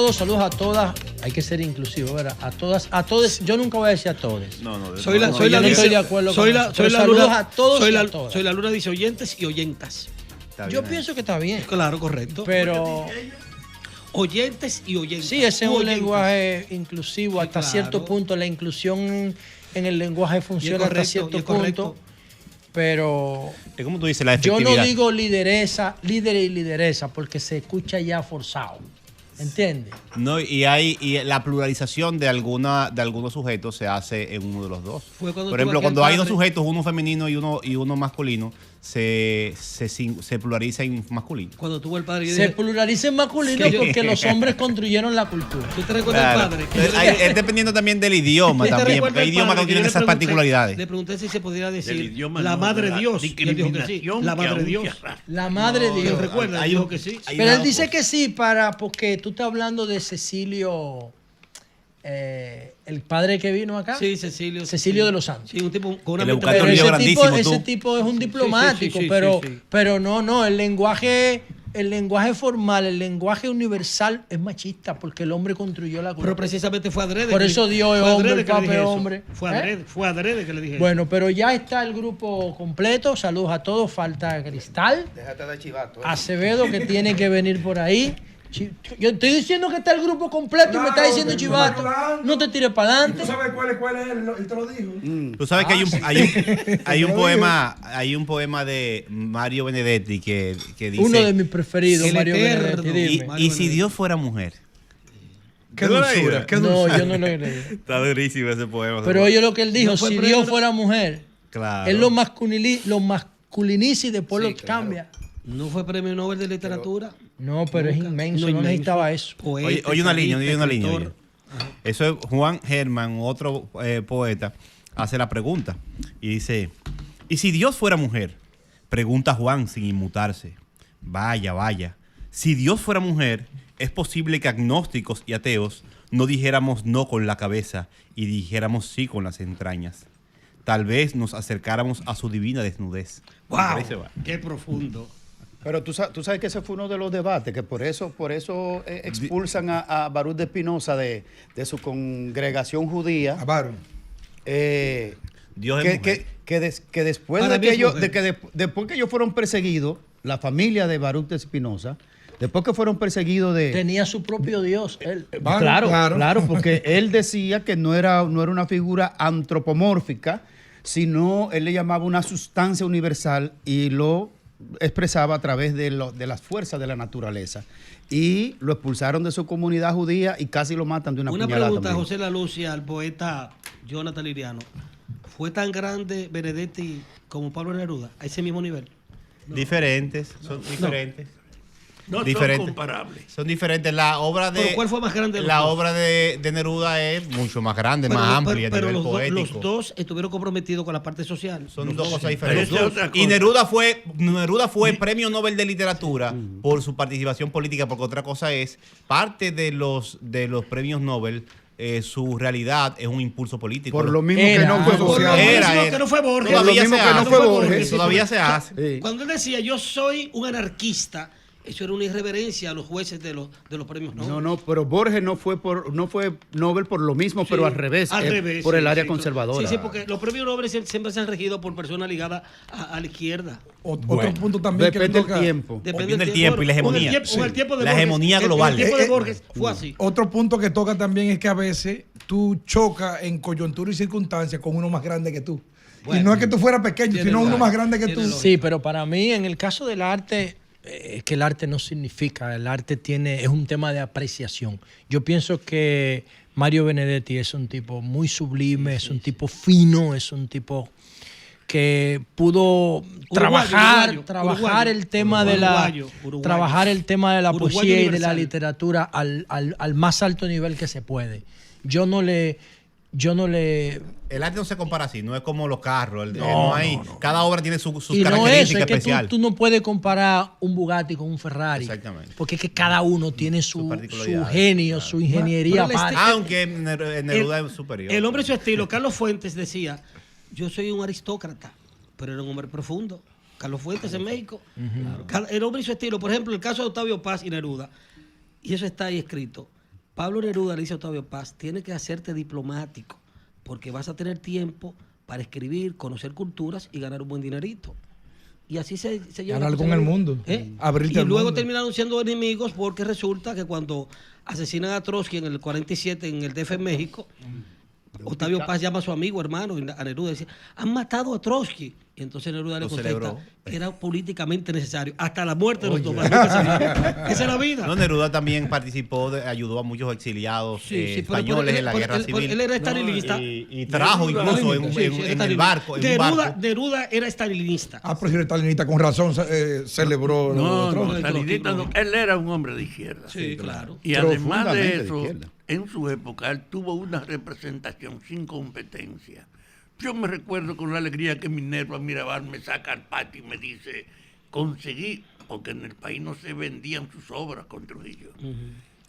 todos, saludos a todas. Hay que ser inclusivo, ¿verdad? A todas, a todos. Yo nunca voy a decir a todos. No, no. Soy la no estoy de acuerdo con eso. Saludos a todos y a todas. Soy la Luna, dice oyentes y oyentas. Yo pienso que está bien. Claro, correcto. Pero oyentes y oyentas. sí, ese es un lenguaje inclusivo. Hasta cierto punto la inclusión en el lenguaje funciona hasta cierto punto. Pero es como tú dices, la yo efectividad. no digo líderes y lideresa porque se escucha ya forzado. ¿Entiendes? No, y la pluralización de algunos sujetos se hace en uno de los dos. Por ejemplo, cuando hay dos sujetos, uno femenino y uno masculino, se pluraliza en masculino. Cuando tuvo el padre, se pluraliza en masculino porque los hombres construyeron la cultura. ¿Tú te recuerdas el padre? Es dependiendo también del idioma también, porque hay idiomas que no tienen esas particularidades. Le pregunté si se podría decir la madre Dios. Y él dijo que sí. La madre Dios. La madre Dios. ¿Recuerda? Dijo que sí. Pero él dice que sí porque tú estás hablando de Cecilio, el padre que vino acá. Sí, Cecilio. Cecilio de los Santos. Sí, un tipo con una mente. Pero ese tipo es un diplomático, pero no, el lenguaje formal, el lenguaje universal es machista porque el hombre construyó la cultura. Pero precisamente fue adrede. Por eso Dios es hombre, el Papa es hombre. Fue adrede que le dije. Bueno, pero ya está el grupo completo. Saludos a todos. Falta Cristal. Déjate de chivato. Acevedo, que tiene que venir por ahí. Yo estoy diciendo que está el grupo completo y me está diciendo chivato. No te tires para adelante. ¿Tú sabes cuál es él? Él te lo dijo. Tú sabes que hay un poema de Mario Benedetti que dice... Uno de mis preferidos, Mario Benedetti. Y si Dios fuera mujer. Qué dulzura, qué dulzura. No, yo no lo he leído. Está durísimo ese poema. Pero oye lo que él dijo, si Dios fuera mujer, claro. Él lo masculiniza y después lo cambia. ¿No fue premio Nobel de Literatura? No, pero es inmenso, no necesitaba eso. Oye, una línea. Eso es Juan Germán, otro poeta, hace la pregunta y dice, ¿y si Dios fuera mujer? Pregunta Juan sin inmutarse. Vaya. Si Dios fuera mujer, es posible que agnósticos y ateos no dijéramos no con la cabeza y dijéramos sí con las entrañas. Tal vez nos acercáramos a su divina desnudez. ¡Wow! ¡Qué profundo! Pero tú sabes que ese fue uno de los debates, que por eso expulsan a Baruch de Spinoza de su congregación judía. A Baruch. Dios es que después después que ellos fueron perseguidos, la familia de Baruch de Spinoza, después que fueron perseguidos tenía su propio Dios. Él. Claro, porque él decía que no era una figura antropomórfica, sino él le llamaba una sustancia universal y lo expresaba a través de las fuerzas de la naturaleza. Y lo expulsaron de su comunidad judía y casi lo matan de una puñalada. Una pregunta, también. José La Lucia, al poeta Jonathan Liriano. ¿Fue tan grande Benedetti como Pablo Neruda a ese mismo nivel? No. Son diferentes. No son comparables. Son diferentes. La obra de... ¿Pero cuál fue más grande? Obra de Neruda es mucho más grande, más amplia a nivel poético. Los dos estuvieron comprometidos con la parte social. Son dos cosas diferentes. Y Neruda fue Premio Nobel de Literatura por su participación política, porque otra cosa es, parte de los premios Nobel, su realidad es un impulso político. Por lo mismo que no fue social. Que no fue Borges. Todavía se hace. Cuando él decía, yo soy un anarquista, eso era una irreverencia a los jueces de los premios Nobel. No, pero Borges no fue Nobel por lo mismo, pero al revés, por el área conservadora. Sí, porque los premios Nobel siempre se han regido por personas ligadas a la izquierda. Otro punto también depende del tiempo. Depende del tiempo y la hegemonía. La hegemonía global. El tiempo de Borges fue así. Otro punto que toca también es que a veces tú chocas en coyuntura y circunstancias con uno más grande que tú. Bueno, y no es que tú fueras pequeño, sino uno más grande que tú. Sí, pero para mí, en el caso del arte, es que el arte no significa, el arte es un tema de apreciación. Yo pienso que Mario Benedetti es un tipo muy sublime, es un tipo fino, es un tipo que pudo trabajar el tema de la poesía y de la literatura al más alto nivel que se puede. El arte no se compara así, no es como los carros. No. Cada obra tiene sus características especiales. Tú no puedes comparar un Bugatti con un Ferrari. Exactamente. Porque es que cada uno tiene su genio, su ingeniería aparte. Aunque Neruda es superior. El hombre y su estilo. Carlos Fuentes decía, yo soy un aristócrata, pero era un hombre profundo. Carlos Fuentes en México. El hombre y su estilo. Por ejemplo, el caso de Octavio Paz y Neruda. Y eso está ahí escrito. Pablo Neruda le dice a Octavio Paz, tienes que hacerte diplomático, porque vas a tener tiempo para escribir, conocer culturas y ganar un buen dinerito. Y así se lleva. Ganar algo en el mundo. Abrirte y al luego mundo. terminaron siendo enemigos porque resulta que cuando asesinan a Trotsky en el 47 en el DF en México, Octavio Paz llama a su amigo, hermano, a Neruda y dice, han matado a Trotsky. Y entonces Neruda le contesta que era políticamente necesario. Hasta la muerte de los dos. Esa es la vida. No, Neruda también participó, ayudó a muchos exiliados españoles en la guerra civil. Él era estalinista. Y trajo incluso en el barco. Neruda era estalinista. Ah, pero si era estalinista, con razón celebró. No, estalinista no. Él era un hombre de izquierda. Sí, claro. Y además de eso, en su época, él tuvo una representación sin competencia. Yo me recuerdo con la alegría que Minerva Mirabal me saca al patio y me dice, conseguí, porque en el país no se vendían sus obras con Trujillo,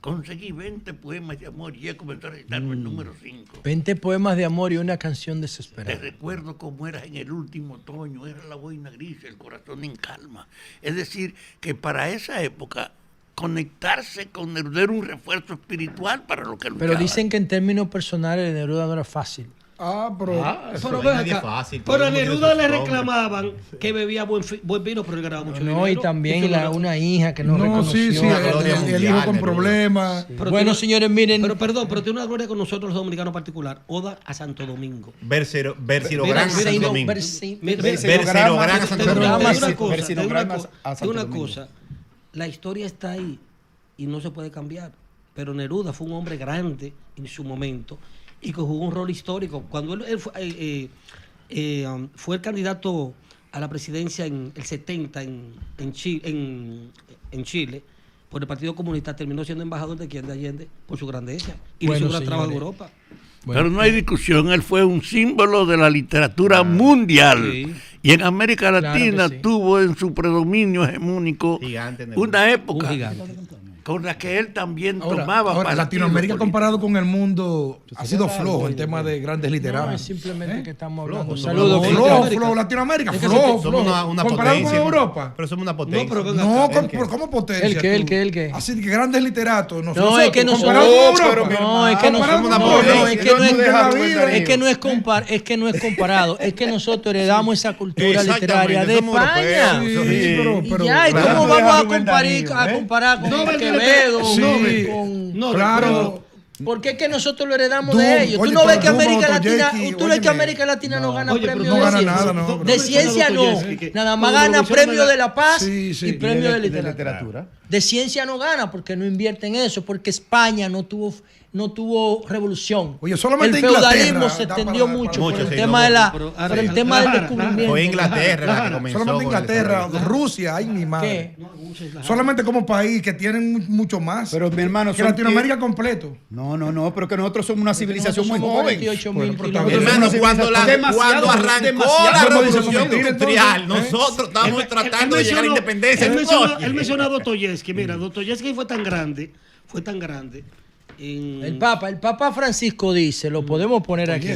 conseguí 20 poemas de amor y he comenzado a recitarme el número 5. 20 poemas de amor y una canción desesperada. Te recuerdo cómo eras en el último otoño, era la boina gris, el corazón en calma. Es decir, que para esa época conectarse con Neruda era un refuerzo espiritual para lo que luchaba. Pero dicen que en términos personales Neruda no era fácil. Pero a Neruda le reclamaban que bebía buen vino, pero él ganaba mucho dinero. No, y también una hija que no reconoció. Sí, el hijo con problemas. Sí. Bueno, señores, miren. Pero tiene una gloria con nosotros los dominicanos particular. Oda a Santo Domingo. Versirográn a Santo Domingo. Versirográn a Santo Domingo. Una cosa, la historia está ahí y no se puede cambiar. Pero Neruda fue un hombre grande en su momento y que jugó un rol histórico. Cuando él fue el candidato a la presidencia en el 70 en Chile, por el Partido Comunista, terminó siendo embajador de Allende por su grandeza y hizo un gran trabajo en Europa. Pero no hay discusión, él fue un símbolo de la literatura mundial. Sí. Y en América Latina tuvo en su predominio hegemónico una época con la que él también tomaba partido. Latinoamérica comparado con el mundo ha sido flojo en temas de grandes literatos. No, es simplemente que estamos hablando. Saludos. Flojo, Latinoamérica, flojo. Somos una comparado potencia. con Europa. Pero somos una potencia. No, ¿cómo potencia? ¿El qué? Así que grandes literatos. No, es que nosotros. No, es que no somos una potencia. Es que no es comparado. Es que nosotros heredamos esa cultura literaria de España. ¿Y cómo vamos a comparar con No, claro. Porque es que nosotros lo heredamos de ellos. Tú no ves que América Latina no gana premios de ciencia. De ciencia no. Nada más gana premio de la paz y premio de literatura. De ciencia no gana porque no invierte en eso, porque España no tuvo revolución. Oye, solamente el feudalismo se extendió mucho por el tema del descubrimiento. Fue Inglaterra la que comenzó. Solamente Inglaterra, Rusia, ay mi madre. Solamente como país que tienen mucho más. Pero mi hermano, que Latinoamérica completo. No, pero que nosotros somos una civilización muy joven. Hermano, cuando arrancó la revolución industrial, nosotros estamos tratando de llegar a la independencia. Él mencionó a Dostoyevsky. Mira, Dostoyevsky fue tan grande. El Papa Francisco dice, lo podemos poner aquí.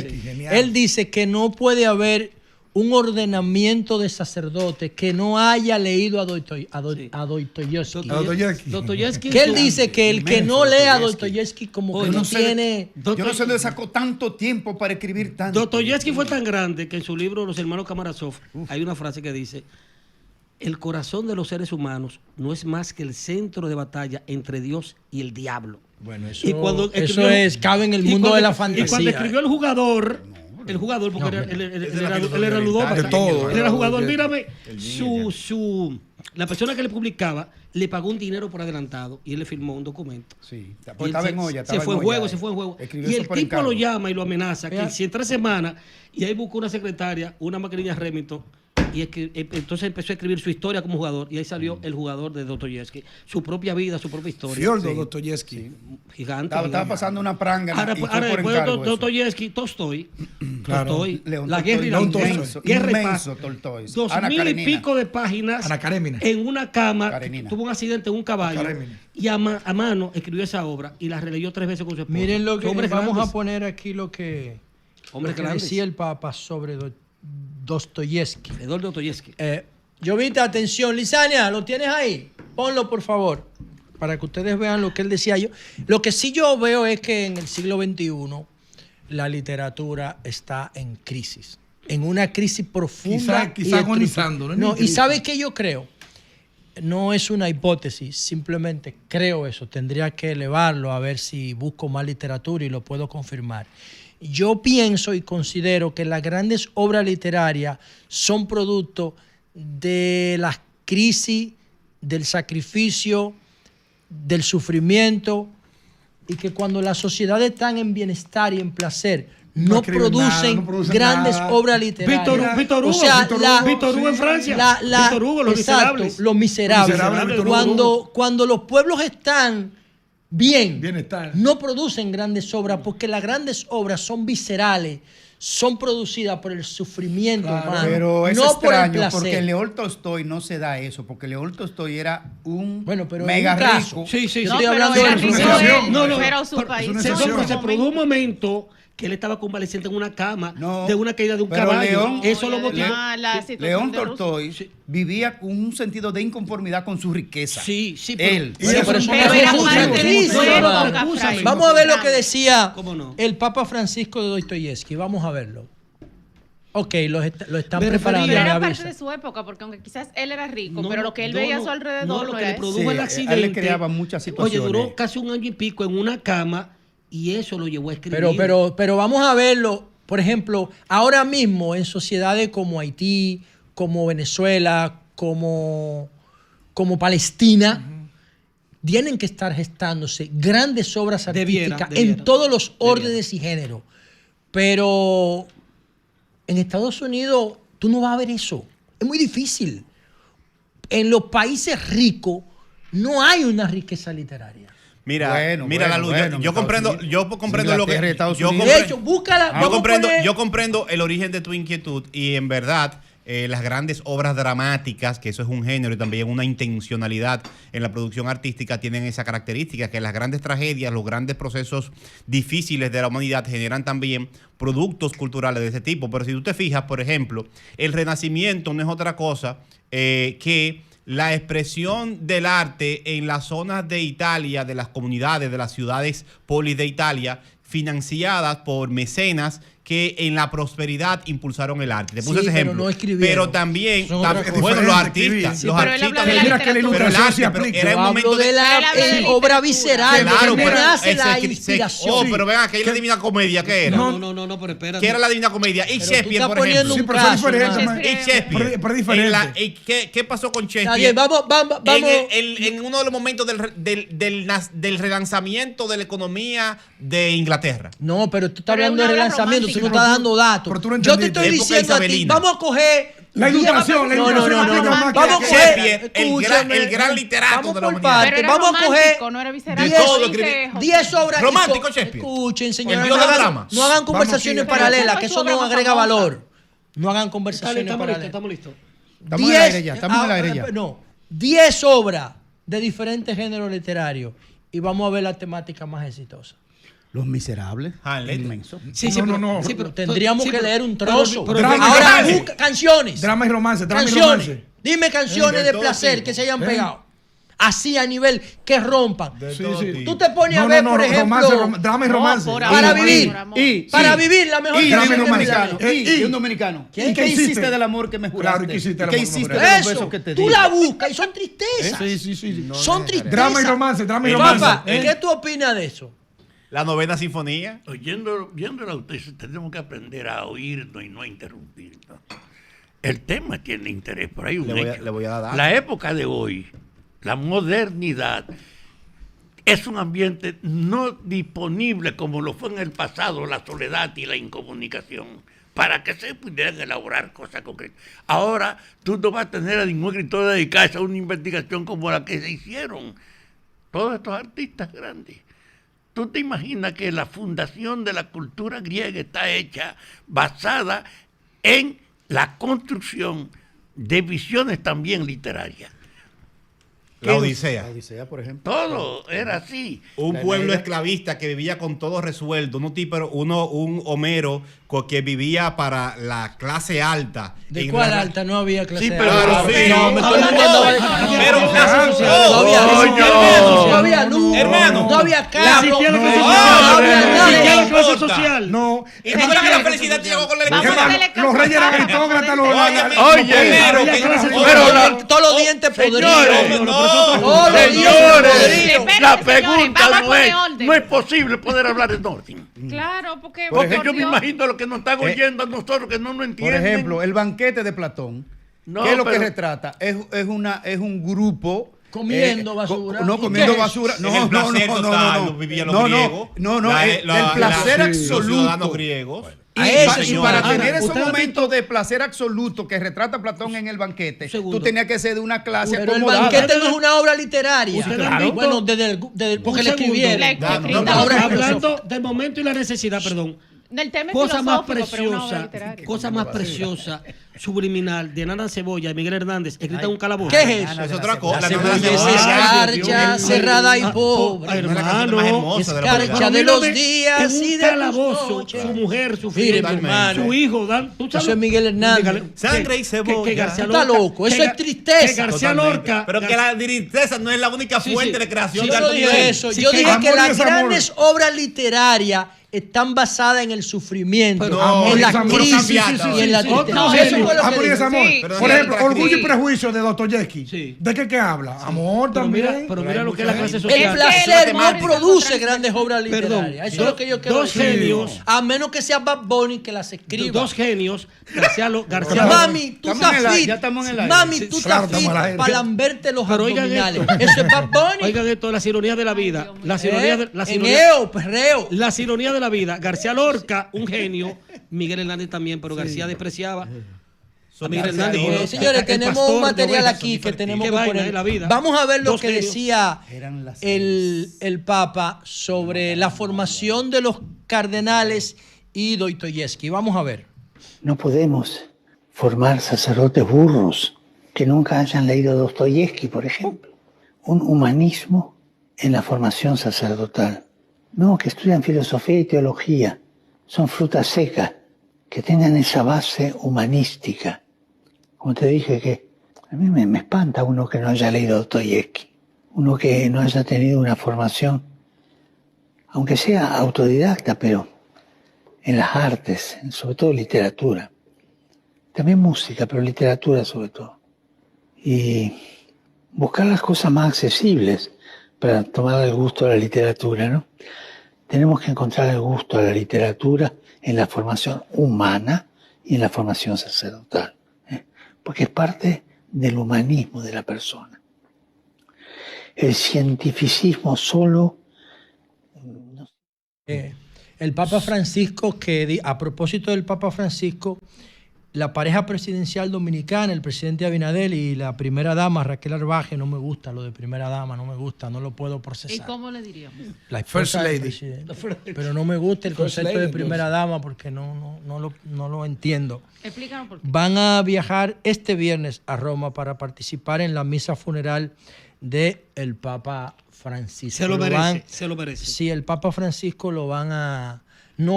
Él dice que no puede haber un ordenamiento de sacerdotes que no haya leído a Dostoyevsky. Que él dice que el que no lea a Dostoyevsky como que no tiene... Yo no sé dónde sacó tanto tiempo para escribir tanto. Dostoyevsky fue tan grande que en su libro Los Hermanos Karamazov hay una frase que dice: el corazón de los seres humanos no es más que el centro de batalla entre Dios y el diablo. Bueno, cabe en el mundo de la fantasía. Y cuando escribió el jugador, porque él era ludópata. De todo. Él era jugador. Mírame, la persona que le publicaba le pagó un dinero por adelantado y él le firmó un documento. Sí, estaba en olla. Se fue en juego. Y el tipo lo llama y lo amenaza que si en 3 semanas, y ahí buscó una secretaria, una maquinilla Remington, y entonces empezó a escribir su historia como jugador, y ahí salió el jugador de Dostoyevsky, su propia vida, su propia historia. Fiordo Dostoyevsky. Gigante. Estaba pasando una pranga. Ahora después de Dostoyevsky, Tolstoy, La Guerra y la Paz. Guerra y Paz. 2000 y pico de páginas. Ana Karenina. En una cama. Tuvo un accidente en un caballo. Y a mano escribió esa obra y la releyó 3 veces con su esposa. Miren lo que vamos a poner aquí lo que decía el Papa sobre Dostoyevsky. Eduardo Dostoyevsky. Jovita, atención. Lizania, ¿lo tienes ahí? Ponlo, por favor. para que ustedes vean lo que él decía. Lo que sí yo veo es que en el siglo XXI la literatura está en crisis, en una crisis profunda. Quizá agonizando, ¿no? Y ¿sabe qué yo creo? No es una hipótesis, simplemente creo eso. Tendría que elevarlo a ver si busco más literatura y lo puedo confirmar. Yo pienso y considero que las grandes obras literarias son producto de las crisis, del sacrificio, del sufrimiento, y que cuando las sociedades están en bienestar y en placer, no producen grandes obras literarias. Víctor Hugo, o sea, Víctor Hugo en Francia. Víctor Hugo, Los Miserables. Los Miserables. Cuando los pueblos están bien, bienestar, no producen grandes obras, porque las grandes obras son viscerales, son producidas por el sufrimiento humano, pero es no extraño, por el placer. porque León Tolstoy no se da eso, porque León Tolstoy era un pero mega en un caso. rico. Sí, sí, Yo sí. estoy hablando de pero su país. Se produjo un momento que él estaba convaleciente en una cama de una caída de un pero caballo. León, Eso lo motivó. León Tolstoy vivía con un sentido de inconformidad con su riqueza. Sí, sí, él. Pero eso Pero era no parte es de crisis, su hermano. época, Fray. Vamos a ver lo que decía ¿Cómo no? el Papa Francisco de Dostoyevsky. Vamos a verlo. Ok, lo están Me preparando. Pero me era parte avisa. de su época, porque aunque quizás él era rico, No, pero lo que él no, veía no, a su alrededor no, no lo que era le eso. produjo Sí, el a accidente. él le creaba muchas situaciones. Oye, duró casi 1 año y pico en una cama y eso lo llevó a escribir. Pero vamos a verlo. Por ejemplo, ahora mismo en sociedades como Haití, como Venezuela, como Palestina, tienen que estar gestándose grandes obras artísticas en todos los órdenes y géneros. Pero en Estados Unidos tú no vas a ver eso. Es muy difícil. En los países ricos no hay una riqueza literaria. Mira, la luz. Yo comprendo lo que. De hecho, búscala. Yo comprendo el origen de tu inquietud y en verdad las grandes obras dramáticas, que eso es un género y también una intencionalidad en la producción artística, tienen esa característica, que las grandes tragedias, los grandes procesos difíciles de la humanidad generan también productos culturales de ese tipo. Pero si tú te fijas, por ejemplo, el Renacimiento no es otra cosa que la expresión del arte en las zonas de Italia, de las comunidades, de las ciudades polis de Italia, financiadas por mecenas que en la prosperidad impulsaron el arte. Te puse ese ejemplo. Pero también, bueno, los artistas. Los artistas. Mira que la ilustración se aplica. Era el momento de la obra visceral. Claro, pero nace la pero inspiración. pero vean, aquella Divina Comedia, ¿qué era? No, pero espérate. ¿Qué era la Divina Comedia? Y Shakespeare, por ejemplo. Sí, pero fue diferente. Y Shakespeare. Pero diferente. ¿Qué pasó con Está Shakespeare? bien, vamos. En uno de los momentos del relanzamiento de la economía de Inglaterra. No, pero tú estás Pero hablando es de una obra relanzamiento, tú no romántica. estás dando datos. Pero tú no Yo te entendiste. estoy Época diciendo a ti, isabelina. vamos a coger... La ilustración, No. romántica. Vamos a Shakespeare, coger... el gran literato vamos de la por humanidad. parte, Pero era vamos a coger... romántico, no era visceral. De todo lo 10 obras... Romántico, Shakespeare. Escuchen, señores, El dios no del hagan- drama. no hagan conversaciones Vamos, paralelas, pero que esa eso fue su no obra agrega más famosa. valor. No hagan conversaciones paralelas. Estamos listos. Estamos en el aire ya, estamos en el aire ya. No, 10 obras de diferentes géneros literarios y vamos a ver la temática más exitosa. Los Miserables. Hamlet. Inmenso. No. Pero tendríamos que leer un trozo. pero- Drama y Ahora romance. busca canciones. Drama y romance, drama y Canciones. romance. Dime canciones de todo placer tipo. que se hayan pegado. Así a nivel que rompan. Sí. Tú te pones a ver, por ejemplo, Drama y romance. por para amor, vivir. por amor. Para vivir la mejor Y canción un de dominicano. Milagro. Y un dominicano. ¿Qué? ¿Y qué hiciste del amor que me juraste? Claro, ¿y qué hiciste del ¿Qué amor que me hiciste juraste? de los Eso, besos que te tú di? la buscas y son tristezas. Sí. Son tristezas. Drama y romance. Papá, ¿qué tú opinas de eso? La novena sinfonía. Oyéndola a usted, tenemos que aprender a oírnos y no a interrumpirnos. El tema tiene interés, por ahí un hecho. Le voy a dar. La época de hoy, la modernidad, es un ambiente no disponible como lo fue en el pasado, la soledad y la incomunicación, para que se pudieran elaborar cosas concretas. Ahora tú no vas a tener a ningún escritor dedicarse a una investigación como la que se hicieron todos estos artistas grandes. ¿Tú te imaginas que la fundación de la cultura griega está hecha basada en la construcción de visiones también literarias? La Odisea. La Odisea, por ejemplo. Todo era así. Un La pueblo Eneida. esclavista que vivía con todo resuelto, un Homero que vivía para la clase alta. ¿De Y cuál la- alta? No había clase Sí, pero- alta. Claro, sí. No, me estoy Ahora metiendo. no, Pero No clase había Coño. no había luz, Hermano. no había carro, Ni siquiera no clase había social. nada Ni de siquiera eso. clase importa. social. No. ¿Y tú crees que la felicidad llegó con la Vamos a electricidad? hacerle caso Los reyes a eran Sara, aristócratas, los Óyeme, Oye, Homero, había que- clase Homero, Pero la- Todos los dientes podridos. señores, Todos los dientes Señores, podridos. Espérate, la señores, pregunta vamos a no es, poner orden. no es posible poder hablar en orden. Claro, porque. Porque por yo me Dios. imagino lo que nos están oyendo a nosotros que no lo Por entienden. ejemplo, el banquete de Platón. No, ¿Qué es lo que pero- retrata? Es un grupo. Comiendo basura. No, ¿Y comiendo qué es? basura. No, En el no, placer no, total, no. vivían los No, griegos. no, no, La- el la- placer la- absoluto. Los ciudadanos griegos. Y, A eso, y señor. para Ahora, tener esos usted ha momentos de placer absoluto que retrata Platón en el banquete, Un segundo. tú tenías que ser de una clase Pero el acomodada. banquete no es una obra literaria. Ustedes han visto- Bueno, porque le escribieron. Le- No, escrita no, una obra Hablando del momento y la necesidad, perdón. Del tema es Cosa más filosófico, pero una obra preciosa, literaria. cosa más preciosa, subliminal, de Nana Cebolla y Miguel Hernández, escrita en un calabozo. ¿Qué es eso? Es otra cosa. La La cebolla novela es cebolla. escarcha, cerrada y pobre. Es la canción más hermosa de la Escarcha humanidad. de los días en y un de tus calabozo, noches. su mujer, su Mire, filho, mi hermano. su hijo, ¿tú sabes? Eso es Miguel Hernández. Dígale, Sangre y que cebolla. García Tú estás Lorca- loco, eso que es Ga- tristeza. Que García Totalmente. Lorca. Pero que la tristeza no es la única Sí, fuente sí. de creación Sí, de Yo no dije Antonio. eso. Sí, Yo que dije amor que y las desamor. grandes obras literarias están basadas en el sufrimiento, No, en la amor, crisis sí, sí, sí, y en la sí. tristeza. Otro Eso genio. fue lo que Amor y dije. desamor. Sí. Pero Por sí, ejemplo, otra Orgullo y sí. Prejuicio de Dostoyevsky. Sí. ¿De qué habla? Amor Pero también. mira, pero mira hay lo que es la mucha clase gente. El social. placer el no amor produce y grandes obras Perdón, literarias. Eso es lo que yo quiero dos decir. genios. A menos que sea Bad Bunny que las escriba. Dos genios, García Mami, tú Estamos en el estás aire, fit. ya estamos en el aire. Mami, Sí, tú claro, estás fit estamos al aire. para lamberte los Pero oigan abdominales. esto. Eso es Bad Bunny. Oigan esto, las ironías de la vida. Dios mío. Las ironías de, las ironías, Eneo, perreo. las ironías de la vida. García Lorca, un genio. Miguel Hernández también, pero García despreciaba a Miguel Hernández. por- Señores, el tenemos pastor un de material ovejas. aquí que tenemos Qué que vaina, poner. la vida. Vamos a ver lo Dos que genios. decía Eran las el Papa sobre la formación de los cardenales y Dostoyevsky. Vamos a ver. No podemos formar sacerdotes burros que nunca hayan leído Dostoyevsky, por ejemplo. Un humanismo en la formación sacerdotal. No, que estudian filosofía y teología. Son frutas secas, que tengan esa base humanística. Como te dije, que a mí me espanta uno que no haya leído Dostoyevsky. Uno que no haya tenido una formación, aunque sea autodidacta, pero en las artes, sobre todo literatura. También música, pero literatura sobre todo. Y buscar las cosas más accesibles para tomar el gusto a la literatura, ¿no? Tenemos que encontrar el gusto a la literatura en la formación humana y en la formación sacerdotal, ¿eh? Porque es parte del humanismo de la persona. El cientificismo solo... El Papa Francisco, a propósito del Papa Francisco, la pareja presidencial dominicana, el presidente Abinader y la primera dama Raquel Arbaje, no me gusta lo de primera dama, no me gusta, no lo puedo ¿Y procesar. cómo le diríamos? La First esposa del lady. presidente. Pero no me gusta el First concepto de lady, primera dama porque no lo entiendo. Explícanos por qué. Van a viajar este viernes a Roma para participar en la misa funeral de el Papa Francisco. Se lo merece, van- se lo merece. Sí, el Papa Francisco no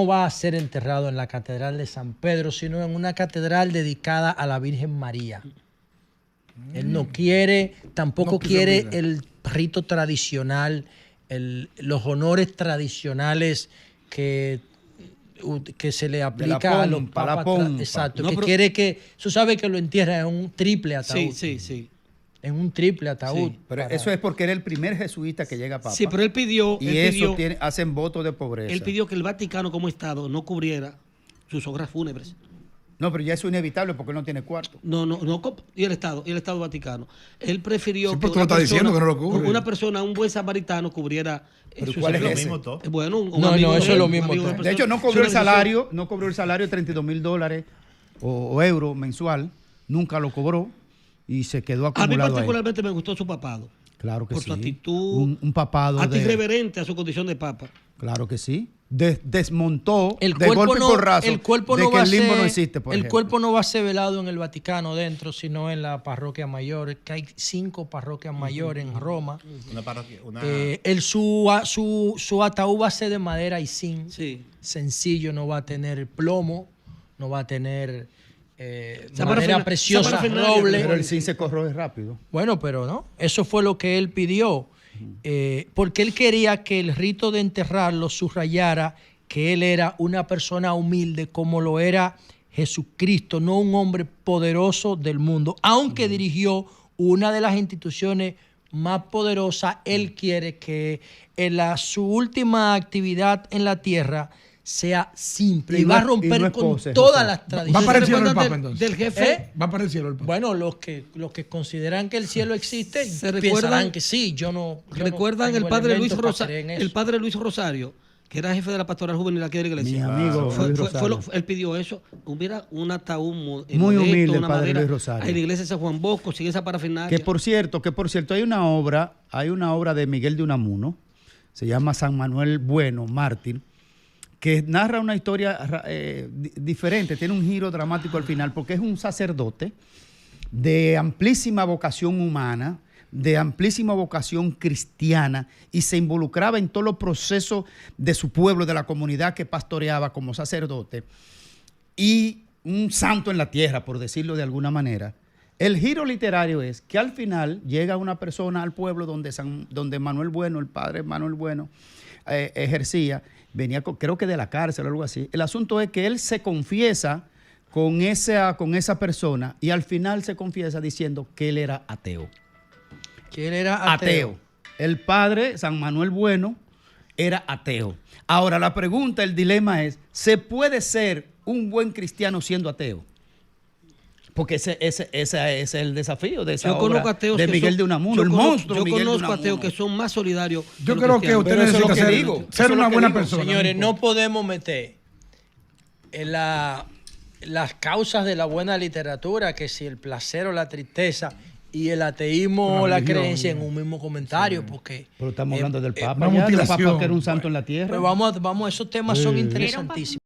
va a ser enterrado en la Catedral de San Pedro, sino en una catedral dedicada a la Virgen María. Él no quiere, tampoco No quiso quiere vida. el rito tradicional, los honores tradicionales que se le aplica a los pompa, la papas. pompa. Exacto, No, que pero- quiere que, tú sabes que lo entierra en un triple ataúd. Sí. En un triple ataúd. Sí, Pero eso es porque era el primer jesuita que llega a Papa. Sí, pero él pidió, y él eso pidió, hacen votos de pobreza. él pidió que el Vaticano como Estado no cubriera sus obras fúnebres. No, pero ya eso es inevitable porque él no tiene cuarto. No, y el Estado Vaticano. Él prefirió Sí, pero tú lo estás diciendo que no lo cubre. una persona, un buen samaritano cubriera Pero sus ¿cuál es obras. ese? Mismo todo. Bueno, un No, amigo no, de eso él, es lo un mismo amigo todo. de una De hecho, persona. no cobró el Sí, una salario, no cobró el salario de $32 o euro mensual, nunca lo cobró y se quedó A mí acumulado ahí. particularmente me gustó su papado. Claro que por sí. su actitud Un papado antirreverente a su condición de papa. Claro que sí. desmontó El de cuerpo golpe y no, porrazo el cuerpo de no que va a el limbo ser, no existe, por el ejemplo. cuerpo no va a ser velado en el Vaticano dentro, sino en la parroquia mayor, que hay 5 parroquias mayores en Roma. Una parroquia, Su ataúd va a ser de madera y zinc, Sí. sencillo, no va a tener plomo, no va a tener Esa madera parafernalia- preciosa, esa parafernalia, roble. Pero el zinc se corroe rápido. Bueno, pero no, eso fue lo que él pidió, porque él quería que el rito de enterrarlo subrayara que él era una persona humilde como lo era Jesucristo, no un hombre poderoso del mundo. Aunque dirigió una de las instituciones más poderosas, él quiere que su última actividad en la tierra sea simple y no va a es- y romper no es con pose, todas José. las Va tradiciones. para el cielo el recuerdan Papa del- entonces. del jefe? Va para el cielo el Papa. Bueno, los que consideran que el cielo existe ¿Se pensarán recuerdan- que sí. Yo no ¿Recuerdan tengo el padre Luis elementos para Rosario? creer en El eso. padre Luis Rosario, que era jefe de la pastoral juvenil aquí de la iglesia. Mi amigo Luis Rosario. Él pidió eso. Hubiera un ataúd Muy modesto, humilde el una padre madera. Luis Rosario. En la iglesia de San Juan Bosco, sigue esa parafernalia. Que por cierto, hay una obra de Miguel de Unamuno, se llama San Manuel Bueno, mártir, que narra una historia diferente, tiene un giro dramático al final, porque es un sacerdote de amplísima vocación humana, de amplísima vocación cristiana, y se involucraba en todos los procesos de su pueblo, de la comunidad que pastoreaba como sacerdote, y un santo en la tierra, por decirlo de alguna manera. El giro literario es que al final llega una persona al pueblo donde Manuel Bueno, el padre Manuel Bueno, ejercía, venía creo que de la cárcel o algo así. El asunto es que él se confiesa con esa persona y al final se confiesa diciendo que él era ateo. Que él era ateo. El padre San Manuel Bueno era ateo. Ahora la pregunta, el dilema es, ¿se puede ser un buen cristiano siendo ateo? Porque ese es el desafío de esa Yo conozco obra ateos de que Miguel son- de Unamuno, yo el conozco- monstruo Yo Miguel de conozco Unamuno. ateos que son más solidarios. Yo que creo los que cristianos. usted Pero eso es lo necesita que ser, digo, ser eso es una lo que buena digo. persona. Señores, importa. no podemos meter en las causas de la buena literatura, que si el placer o la tristeza y el ateísmo o la religión, creencia en un mismo comentario, porque Pero estamos hablando del Papa, una ya, del mutilación. Papa que era un santo en la tierra. pero vamos, esos temas son interesantísimos.